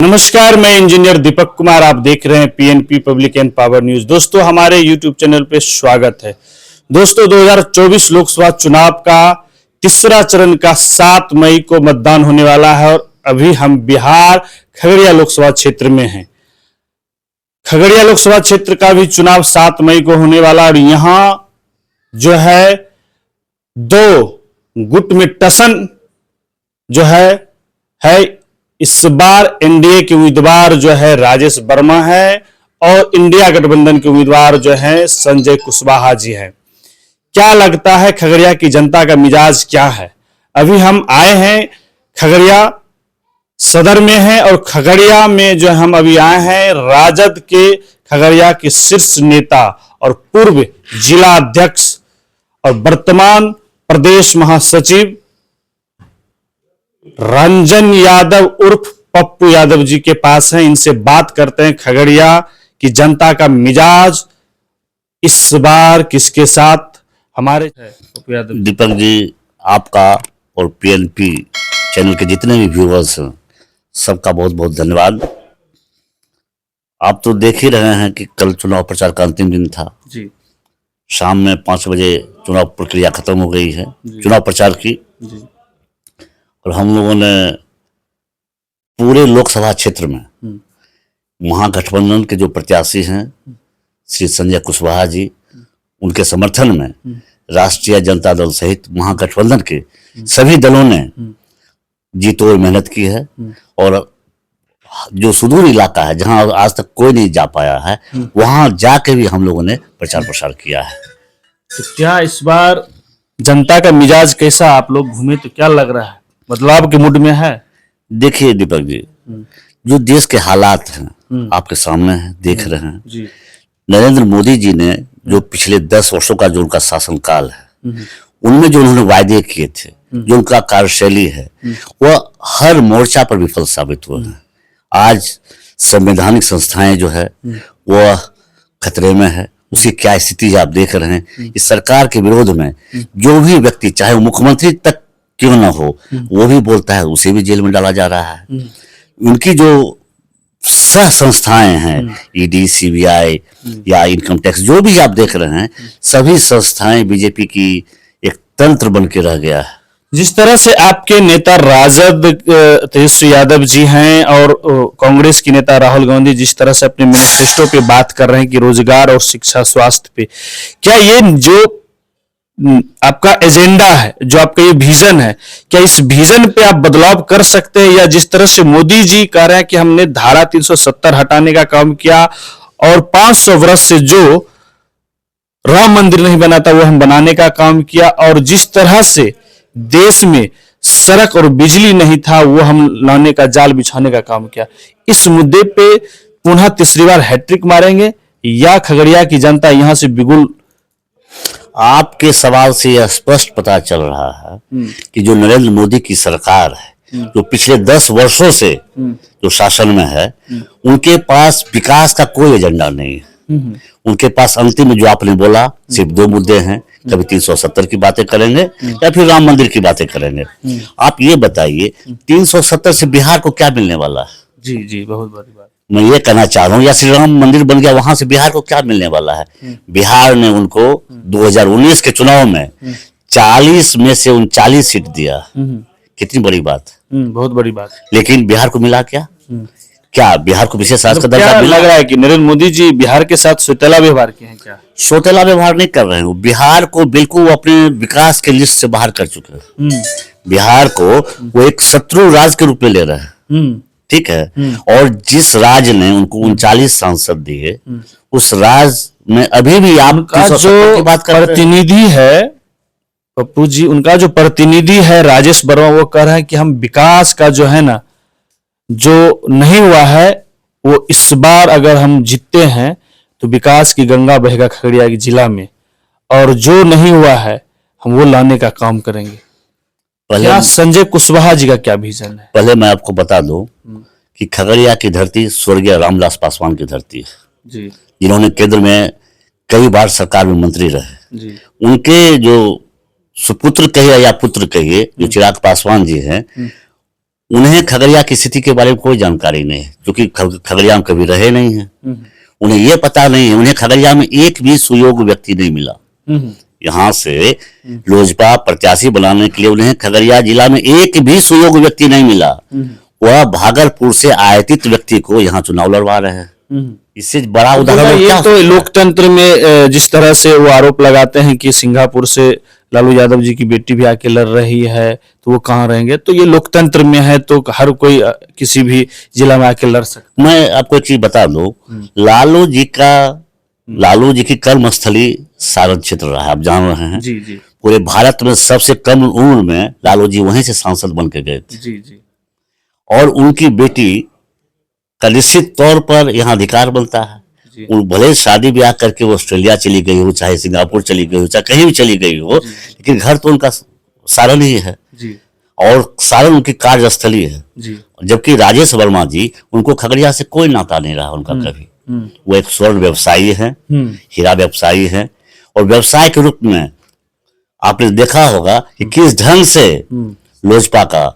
नमस्कार, मैं इंजीनियर दीपक कुमार। आप देख रहे हैं PNP public and power news. दोस्तों, हमारे यूट्यूब चैनल पे स्वागत है। दोस्तों, 2024 लोकसभा चुनाव का तीसरा चरण का 7 मई को मतदान होने वाला है और अभी हम बिहार खगड़िया लोकसभा क्षेत्र में हैं। खगड़िया लोकसभा क्षेत्र का भी चुनाव 7 मई को होने वाला और यहां जो है 2 गुट में टसन जो है इस बार एनडीए के उम्मीदवार जो है राजेश वर्मा है और इंडिया गठबंधन के उम्मीदवार जो है संजय कुशवाहा जी हैं। क्या लगता है खगड़िया की जनता का मिजाज क्या है? अभी हम आए हैं खगड़िया सदर में हैं और खगड़िया में जो हम अभी आए हैं राजद के खगड़िया के शीर्ष नेता और पूर्व जिला अध्यक्ष और वर्तमान प्रदेश महासचिव रंजन यादव उर्फ पप्पू यादव जी के पास हैं। इनसे बात करते हैं खगड़िया की जनता का मिजाज इस बार किसके साथ। हमारे पप्पू यादव दीपक जी, आपका और पीएनपी चैनल के जितने भी व्यूअर्स हैं सबका बहुत बहुत धन्यवाद। आप तो देख ही रहे हैं कि कल चुनाव प्रचार का अंतिम दिन था जी। शाम में 5 बजे चुनाव प्रक्रिया खत्म हो गई है चुनाव प्रचार की जी। और हम लोगों ने पूरे लोकसभा क्षेत्र में महागठबंधन के जो प्रत्याशी हैं श्री संजय कुशवाहा जी, उनके समर्थन में राष्ट्रीय जनता दल सहित महागठबंधन के सभी दलों ने जी तोड़ मेहनत की है और जो सुदूर इलाका है जहां आज तक कोई नहीं जा पाया है वहां जाके भी हम लोगों ने प्रचार प्रसार किया है। तो क्या इस बार जनता का मिजाज कैसा? आप लोग घूमे तो क्या लग रहा है, बदलाव के मूड में है? देखिए दीपक जी, जो देश के हालात हैं आपके सामने हैं, देख रहे हैं जी। नरेंद्र मोदी जी ने जो पिछले 10 वर्षों का जो उनका शासनकाल है उनमें जो उन्होंने वायदे किए थे, जो उनका कार्यशैली है, वह हर मोर्चा पर विफल साबित हुए हैं। आज संवैधानिक संस्थाएं जो है वह खतरे में है। उसकी क्या स्थिति आप देख रहे हैं। इस सरकार के विरोध में जो भी व्यक्ति, चाहे वो मुख्यमंत्री तक क्यों ना हो, वो भी बोलता है, उसे भी जेल में डाला जा रहा है। उनकी जो सह संस्थाएं हैं ईडी, सीबीआई या इनकम टैक्स, जो भी आप देख रहे हैं, सभी संस्थाएं बीजेपी की एक तंत्र बन के रह गया है। जिस तरह से आपके नेता राजद तेजस्वी यादव जी हैं और कांग्रेस की नेता राहुल गांधी जिस तरह से अपने मैनिफेस्टो पे बात कर रहे हैं कि रोजगार और शिक्षा स्वास्थ्य पे, क्या ये जो आपका एजेंडा है, जो आपका ये विजन है, क्या इस विजन पे आप बदलाव कर सकते हैं? या जिस तरह से मोदी जी कह रहे हैं कि हमने धारा 370 हटाने का काम किया और 500 वर्ष से जो राम मंदिर नहीं बना था वो हम बनाने का काम किया, और जिस तरह से देश में सड़क और बिजली नहीं था वो हम लाने का जाल बिछाने का काम किया, इस मुद्दे पे पुनः तीसरी बार हैट्रिक मारेंगे या खगड़िया की जनता यहां से बिगुल? आपके सवाल से यह स्पष्ट पता चल रहा है कि जो नरेंद्र मोदी की सरकार है, जो पिछले 10 वर्षों से जो शासन में है, उनके पास विकास का कोई एजेंडा नहीं है। उनके पास अंतिम में जो आपने बोला सिर्फ 2 मुद्दे हैं, कभी 370 की बातें करेंगे या फिर राम मंदिर की बातें करेंगे। आप ये बताइए 370 से बिहार को क्या मिलने वाला है? जी जी, बहुत बड़ी बात मैं ये कहना चाह रहा हूँ, या श्री राम मंदिर बन गया, वहां से बिहार को क्या मिलने वाला है? बिहार ने उनको 2019 के चुनाव में 40 में से 39 सीट दिया। कितनी बड़ी बात, बहुत बड़ी बात। लेकिन बिहार को मिला क्या? क्या बिहार को विशेष शासन का दर्जा मिला? लग रहा है कि नरेंद्र मोदी जी बिहार के साथ सौतेला व्यवहार किए हैं। क्या सौतेला व्यवहार नहीं कर रहे हैं, बिहार को बिल्कुल अपने विकास के लिस्ट से बाहर कर चुके हैं। बिहार को वो एक शत्रु राज्य के रूप में ले रहे हैं, ठीक है। और जिस राज्य ने उनको 39 सांसद दिए, उस राज्य में अभी भी आपका जो प्रतिनिधि है पप्पू जी, उनका जो प्रतिनिधि है राजेश वर्मा, वो कह रहे हैं कि हम विकास का जो है ना, जो नहीं हुआ है वो इस बार अगर हम जीतते हैं तो विकास की गंगा बहेगा खगड़िया के जिला में, और जो नहीं हुआ है हम वो लाने का काम करेंगे। क्या संजय कुशवाहा जी का क्या विजन है? पहले मैं आपको बता दूं कि खगड़िया की धरती स्वर्गीय रामविलास पासवान की धरती है जी, जिन्होंने केंद्र में कई बार सरकार में मंत्री रहे जी। उनके जो सुपुत्र कहिए या पुत्र कहिए, जो चिराग पासवान जी हैं, उन्हें खगड़िया की स्थिति के बारे में कोई जानकारी नहीं है, क्योंकि खगड़िया में कभी रहे नहीं है। उन्हें यह पता नहीं है, उन्हें खगड़िया में एक भी सुयोग्य व्यक्ति नहीं मिला। यहाँ से लोजपा प्रत्याशी बनाने के लिए उन्हें खगड़िया जिला में एक भी सुयोग्य व्यक्ति नहीं मिला। वह भागलपुर से आयातित व्यक्ति को यहाँ चुनाव लड़वा रहे हैं। इससे बड़ा उदाहरण ये क्या? तो लोकतंत्र में जिस तरह से वो आरोप लगाते हैं कि सिंगापुर से लालू यादव जी की बेटी भी आके लड़ रही है, तो वो कहाँ रहेंगे? तो ये लोकतंत्र में है, तो हर कोई किसी भी जिला में आके लड़ सकता। मैं आपको एक चीज बता दूं, लालू जी की कर्मस्थली सारण क्षेत्र रहा है, आप जान रहे हैं। जी जी पूरे भारत में सबसे कम उम्र में लालू जी वहीं से सांसद बन के गए थे। जी जी। और उनकी बेटी का निश्चित तौर पर यहाँ अधिकार बनता है। भले शादी ब्याह करके वो ऑस्ट्रेलिया चली गई हो, चाहे सिंगापुर चली गई हो, चाहे कहीं भी चली गई हो, लेकिन घर तो उनका सारण ही है जी। और सारण उनकी कार्यस्थली है जी। जबकि राजेश वर्मा जी, उनको खगड़िया से कोई नाता नहीं रहा उनका कभी। वो एक स्वर्ण व्यवसायी है, हीरा व्यवसायी है, और व्यवसाय के रूप में आपने देखा होगा कि किस ढंग से लोजपा का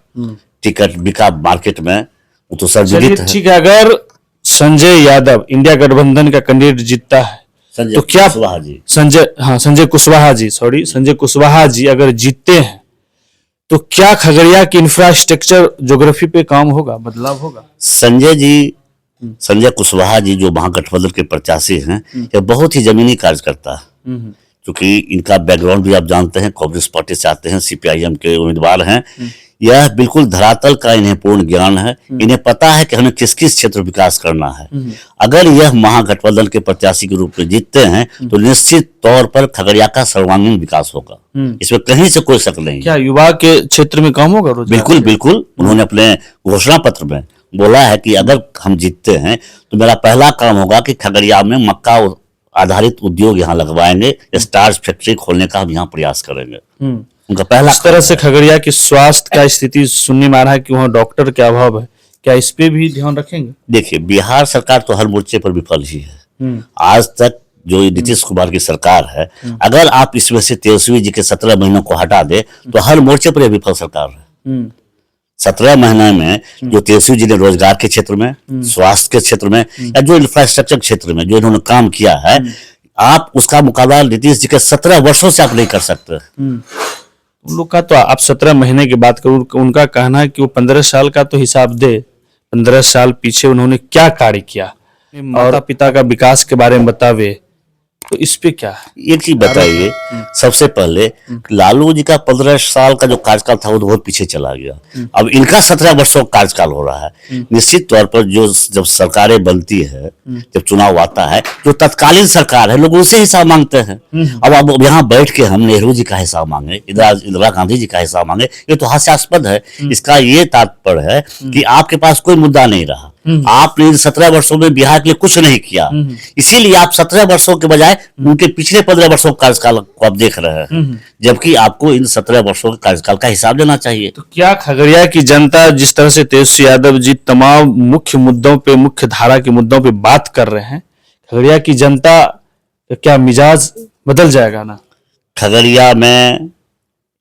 टिकट बिका मार्केट में, वो तो सर्वविदित है। ठीक है, अगर संजय यादव इंडिया गठबंधन का कैंडिडेट जीतता है तो क्या संजय कुशवाहा जी अगर जीतते हैं तो क्या खगड़िया की इंफ्रास्ट्रक्चर ज्योग्राफी पे काम होगा, बदलाव होगा? संजय कुशवाहा जी जो महागठबंधन के प्रत्याशी हैं, यह बहुत ही जमीनी कार्य करता है, क्योंकि इनका बैकग्राउंड भी आप जानते हैं, कांग्रेस पार्टी से आते हैं, सीपीआईएम के उम्मीदवार हैं। यह बिल्कुल धरातल का इन्हें पूर्ण ज्ञान है। इन्हें पता है कि हमें किस किस क्षेत्र विकास करना है। अगर यह महागठबंधन के प्रत्याशी के रूप में जीतते हैं तो निश्चित तौर पर खगड़िया का सर्वांगीण विकास होगा, इसमें कहीं से कोई शक नहीं। क्या युवा के क्षेत्र में काम होगा? बिल्कुल बिल्कुल। उन्होंने अपने घोषणा पत्र में बोला है कि अगर हम जीतते हैं तो मेरा पहला काम होगा कि खगड़िया में मक्का आधारित उद्योग यहाँ लगवाएंगे, स्टार्च फैक्ट्री खोलने का हम यहाँ प्रयास करेंगे। उनका पहला। इस तरह से खगड़िया की स्वास्थ्य का स्थिति सुनने में आ रहा है कि वहाँ डॉक्टर का अभाव है, क्या इस पे भी ध्यान रखेंगे? देखिए, बिहार सरकार तो हर मोर्चे पर विफल ही है। आज तक जो नीतीश कुमार की सरकार है, अगर आप इसमें से तेजस्वी जी के 17 महीनों को हटा दे तो हर मोर्चे पर विफल सरकार है। 17 महीने में जो तेजस्वी जी ने रोजगार के क्षेत्र में, स्वास्थ्य के क्षेत्र में, या जो इंफ्रास्ट्रक्चर क्षेत्र में जो इन्होंने काम किया है, आप उसका मुकाबला नीतीश जी के 17 वर्षों से आप नहीं कर सकते। उन लोग का तो आप 17 महीने की बात करूं, उनका कहना है कि वो 15 साल का तो हिसाब दे, 15 साल पीछे उन्होंने क्या कार्य किया, माता पिता का विकास के बारे में बतावे, तो इस पे क्या है? एक चीज बताइए, सबसे पहले लालू जी का 15 साल का जो कार्यकाल था वो तो बहुत पीछे चला गया। अब इनका 17 वर्षों का कार्यकाल हो रहा है। निश्चित तौर पर जब सरकारें बनती है, जब चुनाव आता है, जो तत्कालीन सरकार है, लोग उनसे हिसाब मांगते हैं। अब यहाँ बैठ के हम नेहरू जी का हिसाब मांगे, इंदिरा गांधी जी का हिसाब मांगे, ये तो हास्यास्पद है। इसका ये तात्पर्य है कि आपके पास कोई मुद्दा नहीं रहा, आपने इन 17 वर्षों में बिहार के लिए कुछ नहीं किया, इसीलिए आप 17 वर्षों के बजाय उनके पिछले 15 वर्षों का कार्यकाल को आप देख रहे हैं, जबकि आपको इन 17 वर्षों के कार्यकाल का हिसाब देना चाहिए। तो क्या खगड़िया की जनता, जिस तरह से तेजस्वी यादव जी तमाम मुख्य मुद्दों पे, मुख्य धारा के मुद्दों पे बात कर रहे हैं, खगड़िया की जनता का क्या मिजाज बदल जाएगा ना? खगड़िया में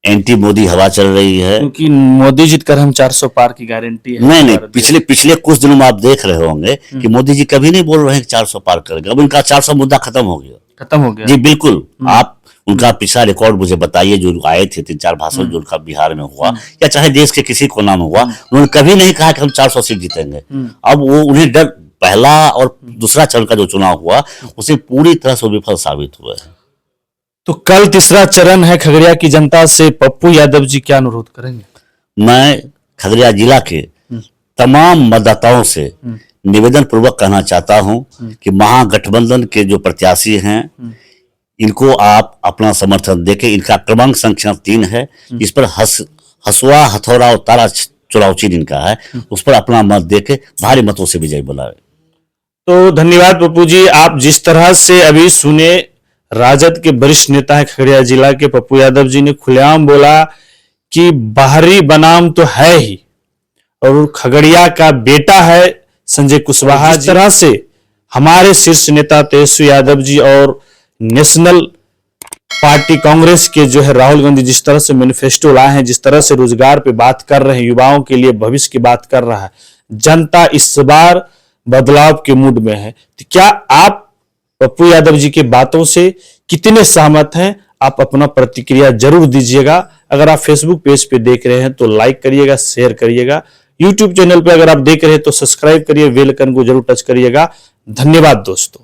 एंटी मोदी हवा चल रही है, क्योंकि मोदी जीत कर हम 400 पार की गारंटी है। नहीं, पिछले कुछ दिनों में आप देख रहे होंगे कि मोदी जी कभी नहीं बोल रहे हैं कि 400 पार करेंगे। अब इनका 400 मुद्दा खत्म हो गया। जी बिल्कुल। आप उनका पिछला रिकॉर्ड मुझे बताइए, जो आए थे 3-4 भाषण जो उनका बिहार में हुआ या चाहे देश के किसी कोना में हुआ, उन्होंने कभी नहीं कहा कि हम 400 सीट जीतेंगे। अब वो उन्हें डर, पहला और दूसरा चरण का जो चुनाव हुआ उसे पूरी तरह से विफल साबित हुआ है। तो कल तीसरा चरण है, खगड़िया की जनता से पप्पू यादव जी क्या अनुरोध करेंगे? मैं खगड़िया जिला के तमाम मतदाताओं से निवेदन पूर्वक कहना चाहता हूं कि महागठबंधन के जो प्रत्याशी हैं, इनको आप अपना समर्थन देके, इनका क्रमांक संख्या 3 है, इस पर हसुआ, हथौड़ा और तारा चुनाव चिन्ह इनका है, उस पर अपना मत देके भारी मतों से विजयी बनाए। तो धन्यवाद पप्पू जी। आप जिस तरह से अभी सुने, राजद के वरिष्ठ नेता है खगड़िया जिला के पप्पू यादव जी ने खुलेआम बोला कि बाहरी बनाम तो है ही, और खगड़िया का बेटा है संजय कुशवाहा। जिस तरह से हमारे शीर्ष नेता तेजस्वी यादव जी और नेशनल पार्टी कांग्रेस के जो है राहुल गांधी जिस तरह से मैनिफेस्टो लाए हैं, जिस तरह से रोजगार पे बात कर रहे हैं, युवाओं के लिए भविष्य की बात कर रहा है, जनता इस बार बदलाव के मूड में है। तो क्या आप पप्पू यादव जी के बातों से कितने सहमत हैं? आप अपना प्रतिक्रिया जरूर दीजिएगा। अगर आप फेसबुक पेज पे देख रहे हैं तो लाइक करिएगा, शेयर करिएगा। यूट्यूब चैनल पे अगर आप देख रहे हैं तो सब्सक्राइब करिए, बेल आइकन को जरूर टच करिएगा। धन्यवाद दोस्तों।